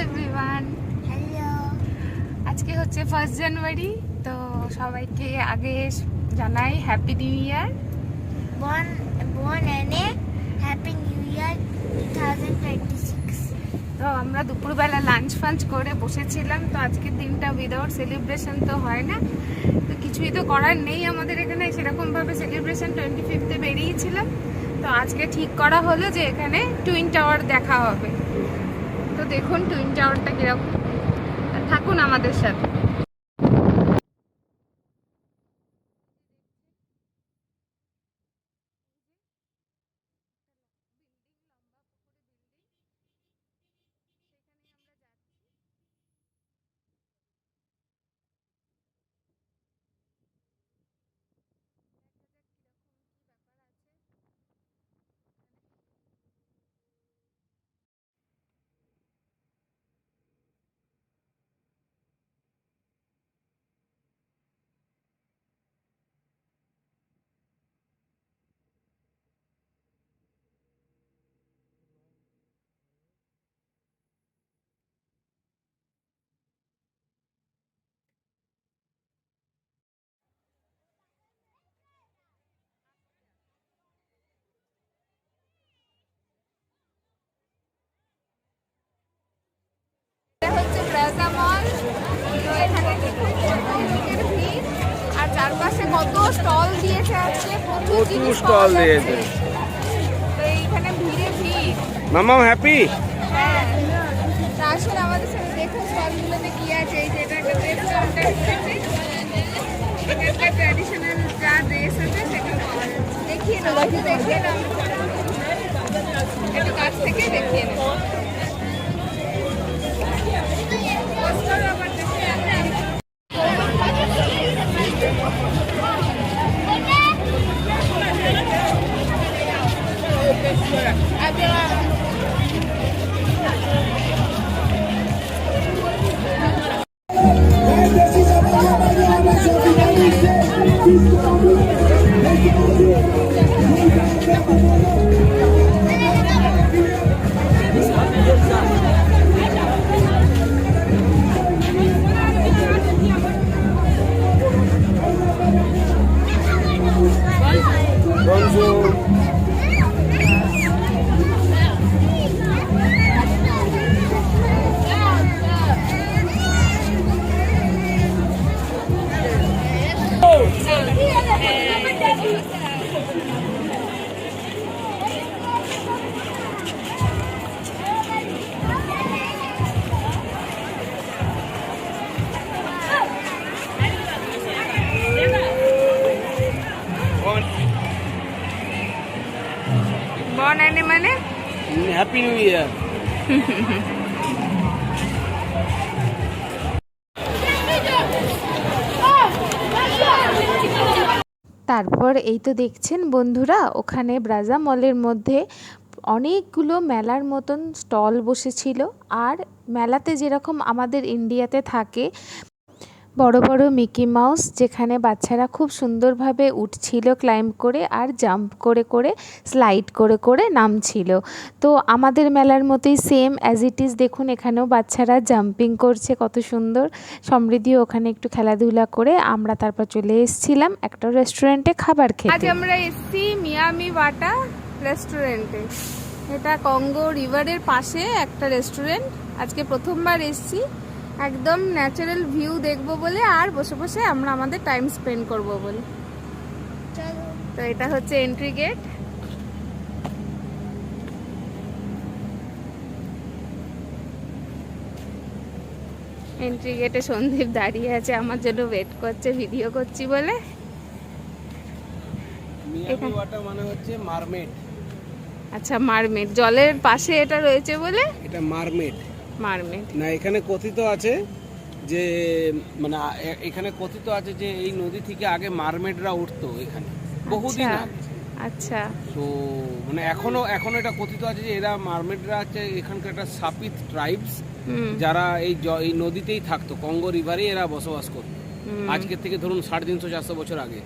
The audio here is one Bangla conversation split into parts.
Everyone, hello. আজকে হচ্ছে 1 জানুয়ারি। তো সবাইকে আগে জানাই happy new year. Born and Happy New Year 2026. তো আমরা দুপুরবেলা লাঞ্চ ফাঞ্চ করে বসেছিলাম। তো আজকের দিনটা উইদাউট সেলিব্রেশন তো হয় না, তো কিছুই তো করার নেই আমাদের এখানে সেরকমভাবে সেলিব্রেশন। 25th বেরিয়েছিলাম, তো আজকে ঠিক করা হলো যে এখানে টুইন টাওয়ার দেখা হবে। তো দেখুন টুইন টাওয়ারটা কিরকম, থাকুন আমাদের সাথে। হচ্ছে প্লাজা মল। তো এখানে দেখুন লোকের ভিড়, আর চারপাশে কত স্টল দিয়েছে আজকে, প্রচুর স্টল দিয়েছে। তো এইখানে ভিড়ে ভিড়। মামা হ্যাপি। হ্যাঁ, তা আসুন আমাদের সাথে দেখুন স্টলগুলোতে কি আছে। এই যে এটা একটা ড্রেস কাউন্টার আছে, এখানকার ট্র্যাডিশনাল যা ড্রেস আছে সেটা পাওয়া যাচ্ছে। দেখিয়ে নাও, দেখিয়ে নাও, একটু কাছ থেকে দেখিয়ে নাও। বন এনে মানে হ্যাপি নিউ ইয়ার। তারপর এই তো দেখছেন বন্ধুরা, ওখানে ব্রাজা মলের মধ্যে অনেকগুলো মেলার মতন স্টল বসেছিল। আর মেলাতে যেরকম আমাদের ইন্ডিয়াতে থাকে বড় বড় মিকি মাউস, যেখানে বাচ্চারা খুব সুন্দরভাবে উঠছিল ক্লাইম্ব করে, আর জাম্প করে করে স্লাইড করে করে নামছিল। তো আমাদের মেলার মতোই সেম অ্যাজ ইট ইজ দেখুন, এখানেও বাচ্চারা জাম্পিং করছে কত সুন্দর। সমৃদ্ধি ওখানে একটু খেলাধুলা করে আমরা তারপর চলে এসেছিলাম একটা রেস্টুরেন্টে খাবার খেতে। আজ আমরা এসেছি মিয়ামি ওয়াটা রেস্টুরেন্টে। এটা কঙ্গো রিভারের পাশে একটা রেস্টুরেন্ট। আজকে প্রথমবার এসেছি, একদম ন্যাচারাল ভিউ দেখবো বলে, আর বসে বসে আমরা আমাদের টাইম স্পেন্ড করব বলে। তো এটা হচ্ছে এন্ট্রি গেট। এন্ট্রি গেটে সন্দীপ দাঁড়িয়ে আছে, আমার জন্য ওয়েট করছে, ভিডিও করছি বলে। মিয়ামি ওয়াটার মানে হচ্ছে মারমেড। আচ্ছা, মারমেড, জলের পাশে এটা রয়েছে বলে এটা মারমেড। মারমেড না, এখানে কথিত আছে যে মানে এখানে কথিত আছে যে এই নদী থেকে আগে মারমেডরা উঠতো এখানে বহুদিন আগে। আচ্ছা, তো মানে এখনো এটা কথিত আছে যে এরা মারমেডরা আছে এখানকার একটা সাপিত ট্রাইবস, যারা এই নদীতেই থাকতো, কঙ্গো রিভারে এরা বসবাস করতো আজকের থেকে ধরুন 350-400 বছর আগে।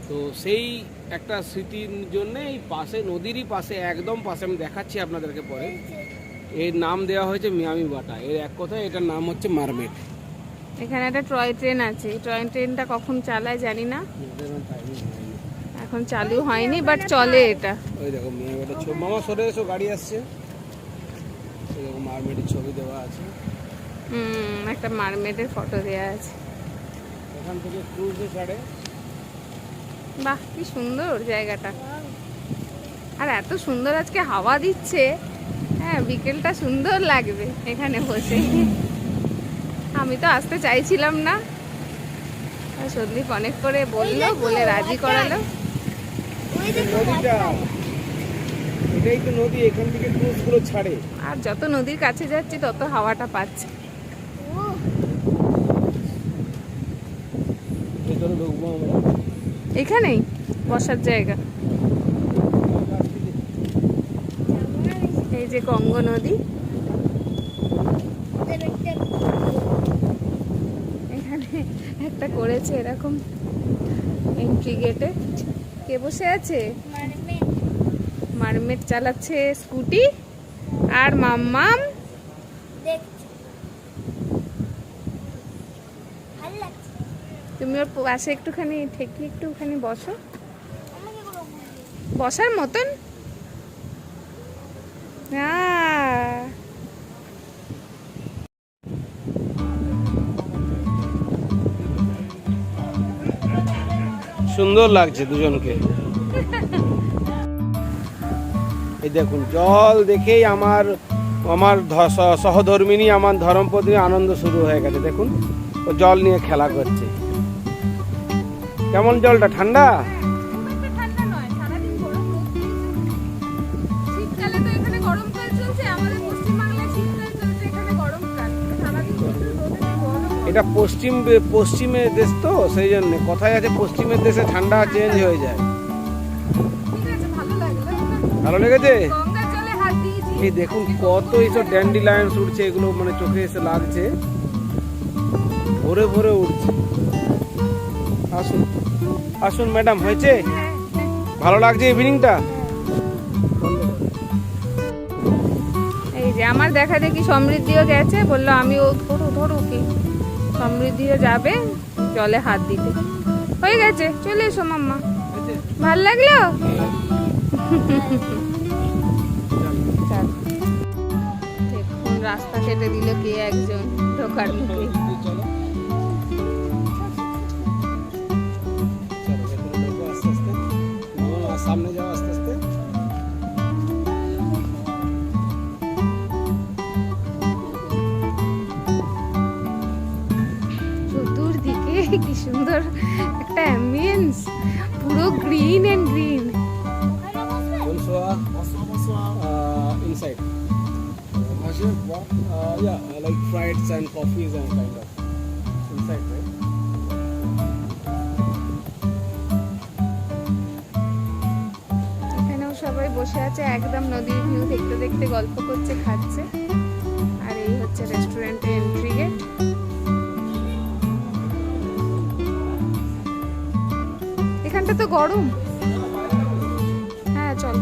তো সেই একটা স্মৃতির জন্য এই পাশে, নদীরই পাশে, একদম পাশে, আমি দেখাচ্ছি আপনাদেরকে পরে। তো এর নাম দেওয়া হয়েছে মিয়ামি বাটা। এর এক কথায় এটার নাম হচ্ছে মারমেড। এখানে একটা টয় ট্রেন আছে, টয় ট্রেনটা কখন চালায় জানি না, এখন চালু হয়নি, বাট চলে এটা। ওই দেখো মিয়ামি বাটা ছবি, মামা সরে এসো, গাড়ি আসছে। এই দেখো মারমেডের ছবি দেওয়া আছে। একটা মারমেডের ফটো দেওয়া আছে। এখান থেকে ক্রুজে ছাড়ে। বাহ, কি সুন্দর জায়গাটা, আর এত সুন্দর আজকে হাওয়া দিচ্ছে। হ্যাঁ, বিকেলটা সুন্দর লাগবে এখানে বসে। আমি তো আসতে চাইছিলাম না, সন্দীপ অনেক করে বললো, বলে রাজি করালো। ওই দেখো নদীটা, এটাই তো নদী, এখান থেকে ক্রুজগুলো ছাড়ে। আর যত নদীর কাছে যাচ্ছি তত হাওয়াটা পাচ্ছি। ও ভেতরে ঢুকবো আমরা। এখানেই বসার জায়গা। এই যে গঙ্গা নদী, এখানে একটা করেছে এরকম এন্ট্রি গেটে। কে বসে আছে? মারমেড মারমেড চালাচ্ছে স্কুটি, আর মাম্মাম দেখছি, ভালো লাগছে। তুমি ওর পাশে একটুখানি ঠেকি, একটুখানি বসো, আমাকে কোনো বলবি বসার মতন। সুন্দর লাগছে দুজনকে। এই দেখুন, জল দেখেই আমার আমার সহধর্মিনী, আমার ধর্মপত্নী আনন্দ শুরু হয়ে গেছে। দেখুন, ও জল নিয়ে খেলা করছে। কেমন জলটা? ঠান্ডা? ঠান্ডা নয়, সারাদিন গরম রোদ দিয়েছে। শীতকালে তো এখানে গরমকাল চলছে, আমাদের পশ্চিমবাংলায় শীতকাল চলছে, এখানে গরমকাল। সারাদিন রোদে গরম। এটা পশ্চিমের দেশ তো, সেই জন্য কথায় আছে পশ্চিমের দেশে ঠান্ডা চেঞ্জ হয়ে যায়। ঠিক আছে, ভালো লাগলো। ভালো লেগেছে? গঙ্গা জলে হাত দিয়েছি। এই দেখুন কত এইসব ড্যান্ডিলায়ন্স উঠছে, এগুলো মানে চোখে এসে লাগছে, ভরে ভরে উঠছে। আসুন আসুন ম্যাডাম, হয়েছে? ভালো লাগছে ইভিনিংটা? এই যে আমার দেখা দেখি সমৃদ্ধিও গেছে, বললো আমিও ধরো কি, সমৃদ্ধিও যাবে জলে হাত দিতে। হয়ে গেছে, চলে এসো মাম্মা। ভাল লাগলো? চল। দেখুন রাস্তা কেটে দিল কে একজন ঢোকার মুখে। চলো ভেতরে ঢোকো আস্তে আস্তে। মামা, সামনে যাও আস্তে আস্তে। চতুর্দিকে কি সুন্দর একটা অ্যাম্বিয়েন্স, পুরো green and green. Inside. Yeah, like frieds and coffees and kind of inside, right? এখানেও সবাই বসে আছে, একদম নদীর ভিউ দেখতে দেখতে গল্প করছে, খাচ্ছে। আর এই হচ্ছে রেস্টুরেন্টের এন্ট্রি গেট। এখানটা তো গরম। হ্যাঁ চল,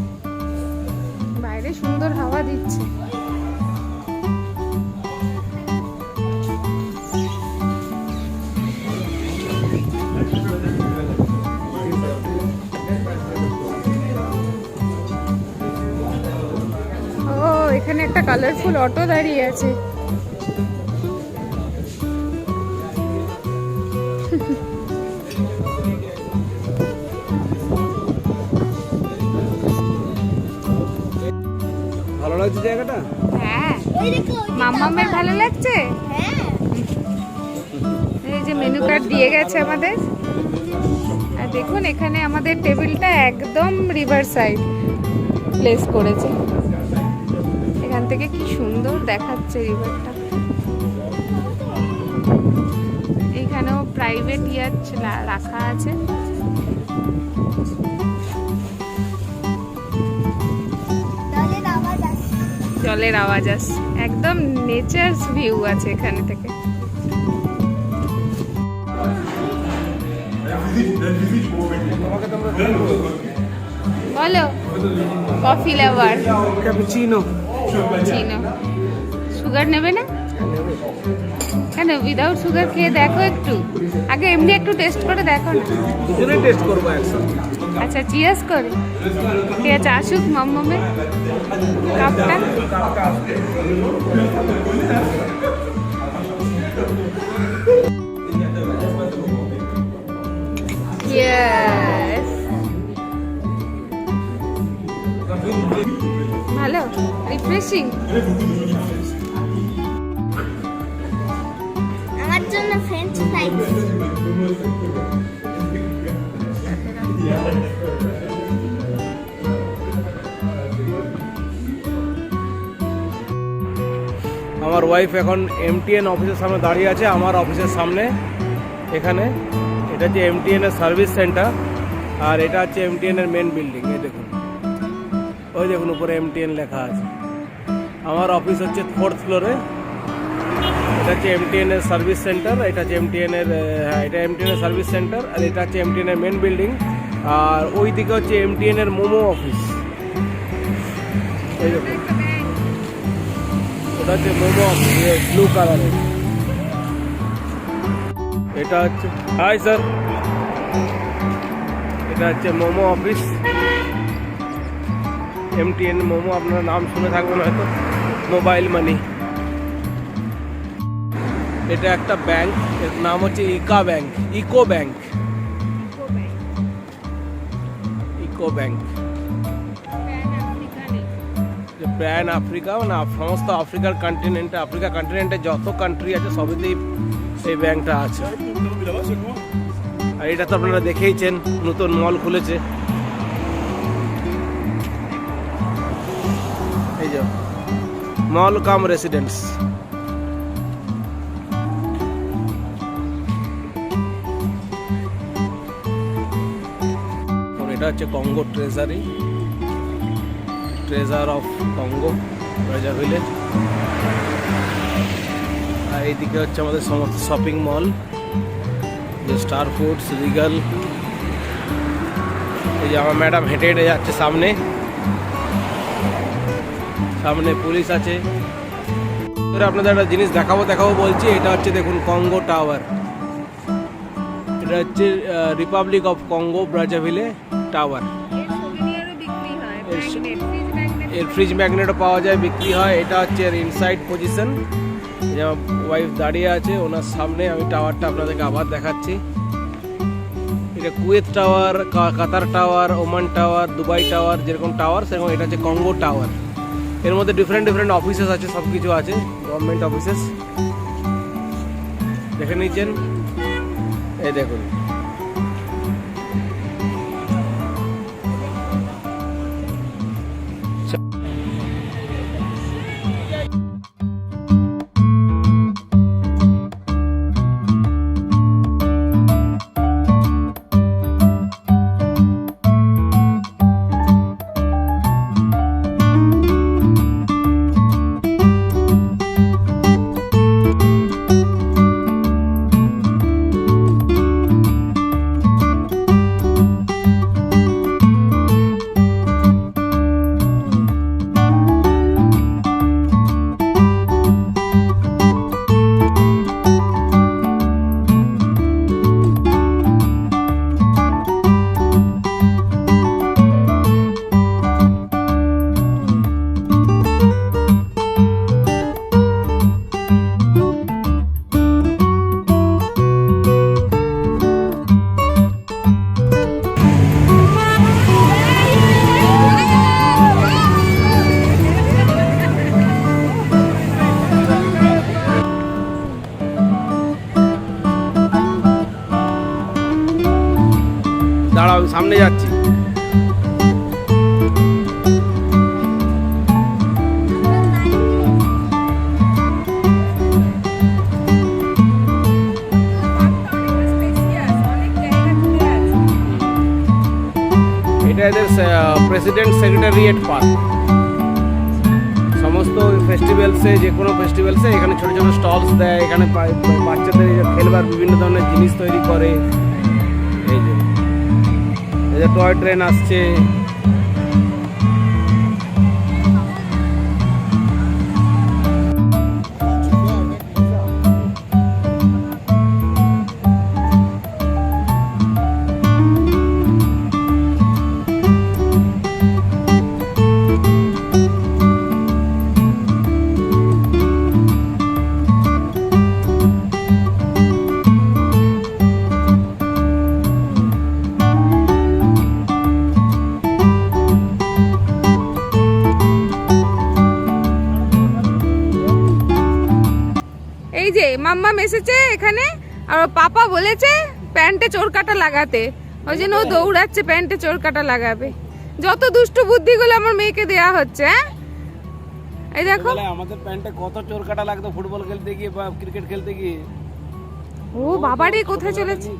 বাইরে সুন্দর হাওয়া দিচ্ছে। ও, এখানে একটা কালারফুল অটো দাঁড়িয়ে আছে। ভালো লাগছে জায়গাটা? হ্যাঁ, ওই দেখো, ওই যে মাম্মামের দাবা। ভালো লাগছে। হ্যাঁ এই যে মেনু কার্ড দিয়ে গেছে আমাদের। আর দেখুন এখানে আমাদের টেবিলটা একদম রিভার সাইড প্লেস করেছে। এখান থেকে কি সুন্দর দেখাচ্ছে রিভারটা। এখানেও প্রাইভেট ইয়ার রাখা আছে। জলের আওয়াজ আসছে। জলের আওয়াজ আসছে, একদম নেচারস ভিউ আছে এখানে থেকে। তোমাকে তো আমরা বলো, কফি লাভার। ক্যাপুচিনো। চিনো সুগার নেবে না কেন উইদাউট সুগার খেয়ে দেখো একটু আগে এমনি একটু টেস্ট করে দেখো না দুজনেই টেস্ট করবো একসাথে। আচ্ছা চিয়ার্স করে ঠিক আছে আসুক মমমে কাপটা ইয়েস ভালো রিফ্রেশিং আমার জন্য ফ্রেঞ্চ ফ্রাইস। আমার ওয়াইফ এখন এমটিএন অফিসের সামনে দাঁড়িয়ে আছে, আমার অফিসের সামনে। এখানে এটা হচ্ছে এমটিএন এর সার্ভিস সেন্টার, আর এটা হচ্ছে এমটিএন এর মেন বিল্ডিং। এই দেখুন, ওই দেখুন উপরে এমটিএন লেখা আছে। আমার অফিস হচ্ছে 4th ফ্লোরে। এটা হচ্ছে এমটিএন এর সার্ভিস সেন্টার, এটা হচ্ছে এমটিএন এর এটা এমটিএন এর সার্ভিস সেন্টার, আর এটা হচ্ছে এমটিএন এর মেন বিল্ডিং। আর ওই দিকে হচ্ছে এমটিএন এর মোমো অফিস। এই দেখুন, ওটা হচ্ছে মোমো অফিস, ব্লু কালারের। এটা হচ্ছে হাই স্যার, এটা হচ্ছে মোমো অফিস, এমটিএন মোমো। আপনারা নাম শুনে থাকবেন হয়তো, মোবাইল মানি। এটা একটা ব্যাংক, এর নাম হচ্ছে ইকো ব্যাংক। প্যান আফ্রিকা, মানে সমস্ত আফ্রিকা কন্টিনেন্টে যত কান্ট্রি আছে সবেতেই এই ব্যাংকটা আছে। আর এটা তো আপনারা দেখেইছেন, নতুন মল খুলেছে। এই যে মল কাম রেসিডেন্স। এটা হচ্ছে কঙ্গো ট্রেজার অফ কঙ্গো ব্রাজাভিলে। আর এইদিকে হচ্ছে আমাদের সমস্ত শপিং মল, যে স্টার ফুডস, রিগাল। এই যে আমার ম্যাডাম হেঁটে হেঁটে যাচ্ছে সামনে পুলিশ আছে। আপনাদের একটা জিনিস দেখাবো বলছি। এটা হচ্ছে দেখুন কঙ্গো টাওয়ার। এটা হচ্ছে রিপাবলিক অফ কঙ্গো ব্রাজাভিলে টাওয়ার। এর ফ্রিজ ম্যাগনেটও পাওয়া যায়, বিক্রি হয়। এটা হচ্ছে এর ইনসাইড পজিশন। যেমন ওয়াইফ দাঁড়িয়ে আছে ওনার সামনে, আমি টাওয়ারটা আপনাদেরকে আবার দেখাচ্ছি। এটা Kuwait tower, Qatar tower, Oman tower, Dubai tower, যেরকম টাওয়ার সেরকম এটা হচ্ছে কঙ্গো টাওয়ার। এর মধ্যে ডিফারেন্ট অফিসেস আছে, সব কিছু আছে, গভর্নমেন্ট অফিসেস। দেখে নিচ্ছেন, এই দেখুন। দাঁড়াও, আমি সামনে যাচ্ছি। এটা এদের প্রেসিডেন্ট সেক্রেটারিয়েট পার্ক। সমস্ত ফেস্টিভ্যালসে, যে কোনো ফেস্টিভ্যালসে এখানে ছোটো ছোটো স্টলস দেয়। এখানে বাচ্চাদের খেলবার বিভিন্ন ধরনের জিনিস তৈরি করে। এই যে টয় ট্রেন আসছে। যে মাম্মাম এসেছে এখানে, আর ওর পাপা বলেছে প্যান্টে চোরকাটা লাগাতে, ওই জন্য ও দৌড়াচ্ছে প্যান্টে চোরকাটা লাগাবে। যত দুষ্টু বুদ্ধিগুলো আমার মেয়েকে দেয়া হচ্ছে। হ্যাঁ এই দেখো, বলে আমাদের প্যান্টে কত চোর কাটা লাগতো ফুটবল খেলতে গিয়ে বা ক্রিকেট খেলতে গিয়ে। ও বাবারে কোথায় চলেছে।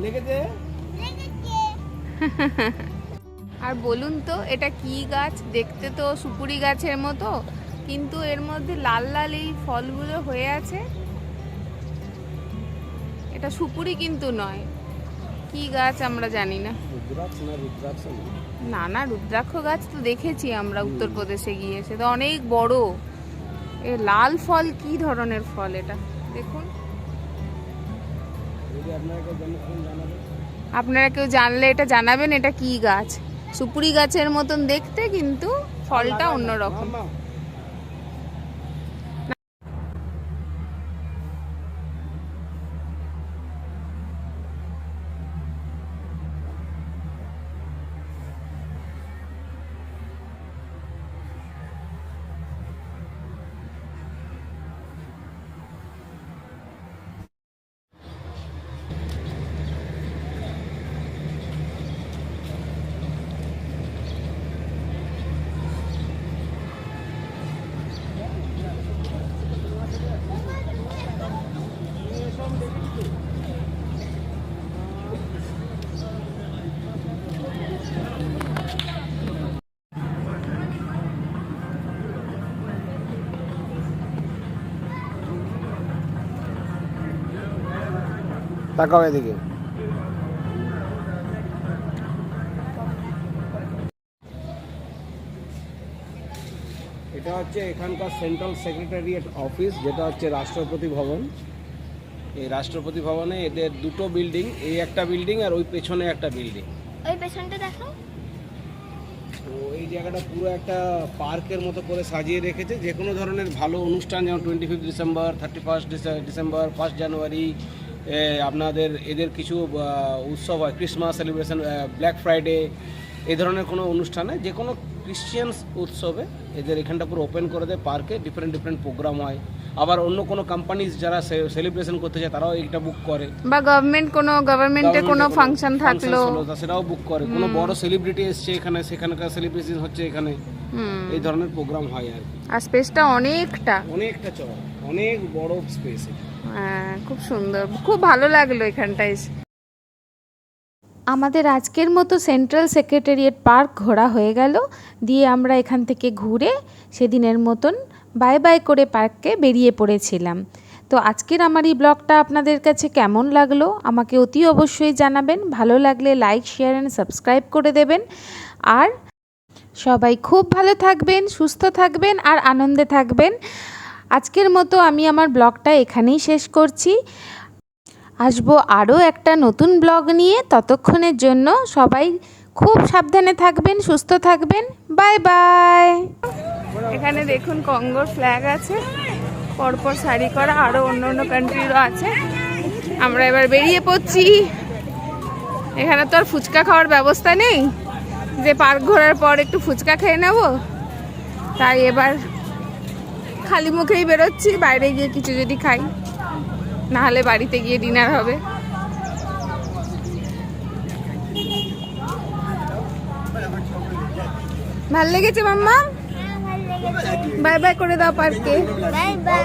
লেগেছে। আর বলুন তো এটা কি গাছ? দেখতে তো সুপুরি গাছের মতো, কিন্তু এর মধ্যে লাল লাল এই ফলগুলো হয়ে আছে। এটা সুপুরি কিন্তু নয়, কি গাছ আমরা জানি না। রুদ্রাক্ষ না, রুদ্রাক্ষ না না, রুদ্রাক্ষ গাছ তো দেখেছি আমরা উত্তরপ্রদেশে গিয়ে, সে তো অনেক বড়। এ লাল ফল কি ধরনের ফল এটা দেখুন। আপনারা কেউ জানলে এটা জানাবেন, এটা কি গাছ? সুপুরি গাছের মতন দেখতে, কিন্তু ফলটা অন্যরকম। তাকাও এদিকে। এটা হচ্ছে এখানকার সেন্ট্রাল সেক্রেটারিয়েট অফিস, যেটা হচ্ছে রাষ্ট্রপতি ভবন। এই রাষ্ট্রপতি ভবনে এদের দুটো বিল্ডিং, এই একটা বিল্ডিং আর ওই পেছনে একটা বিল্ডিং। ওই পেছনটা দেখো। তো এই জায়গাটা পুরো একটা পার্কের মতো করে সাজিয়ে রেখেছে। যে কোনো ধরনের ভালো অনুষ্ঠান, যেমন 25 ডিসেম্বর, 31 ডিসেম্বর, 1 জানুয়ারি, আপনাদের এদের কিছু উৎসব হয়, ক্রিসমাস সেলিব্রেশন, ব্ল্যাক ফ্রাইডে, এই ধরনের কোনো অনুষ্ঠানে, যে কোনো ক্রিশ্চিয়ানস উৎসবে এদের এখানটা পুরো ওপেন করে দেয় পার্কে। ডিফারেন্ট প্রোগ্রাম হয়। আবার অন্য কোনো কোম্পানিজ যারা সেলিব্রেশন করতে চায় তারাও এটা বুক করে, বা গভর্নমেন্টের কোনো ফাংশন থাকলো সেটাও বুক করে। কোনো বড় সেলিব্রিটি এসছে এখানে, সেখানকার সেলিব্রেশন হচ্ছে এখানে, এই ধরনের প্রোগ্রাম হয় আর কি। আর স্পেসটা অনেকটা চড়া, অনেক বড় স্পেস। হ্যাঁ, খুব সুন্দর, খুব ভালো লাগলো এখানটায় এসে। আমাদের আজকের মতো সেন্ট্রাল সেক্রেটারিয়েট পার্ক ঘোরা হয়ে গেল। দিয়ে আমরা এখান থেকে ঘুরে সেদিনের মতন বাই বাই করে পার্কে বেরিয়ে পড়েছিলাম। তো আজকের আমার এই ব্লগটা আপনাদের কাছে কেমন লাগলো আমাকে অতি অবশ্যই জানাবেন। ভালো লাগলে লাইক, শেয়ার অ্যান্ড সাবস্ক্রাইব করে দেবেন। আর সবাই খুব ভালো থাকবেন, সুস্থ থাকবেন আর আনন্দে থাকবেন। আজকের মতো আমি আমার ব্লগটা এখানেই শেষ করছি। আসবো আরও একটা নতুন ব্লগ নিয়ে। ততক্ষণের জন্য সবাই খুব সাবধানে থাকবেন, সুস্থ থাকবেন। Bye bye. এখানে দেখুন কঙ্গোর ফ্ল্যাগ আছে, পরপর সারি করা, আরও অন্য অন্য কান্ট্রিরও আছে। আমরা এবার বেরিয়ে পড়ছি। এখানে তো আর ফুচকা খাওয়ার ব্যবস্থা নেই যে পার্ক ঘোরার পর একটু ফুচকা খেয়ে নেব, তাই এবার খালি মুখেই বেরোচ্ছি। বাইরে গিয়ে কিছু যদি খাই, নাহলে বাড়িতে গিয়ে ডিনার হবে। ভাল লেগেছে মাম্মা? বাই বাই করে দাও পার্কে। Bye bye.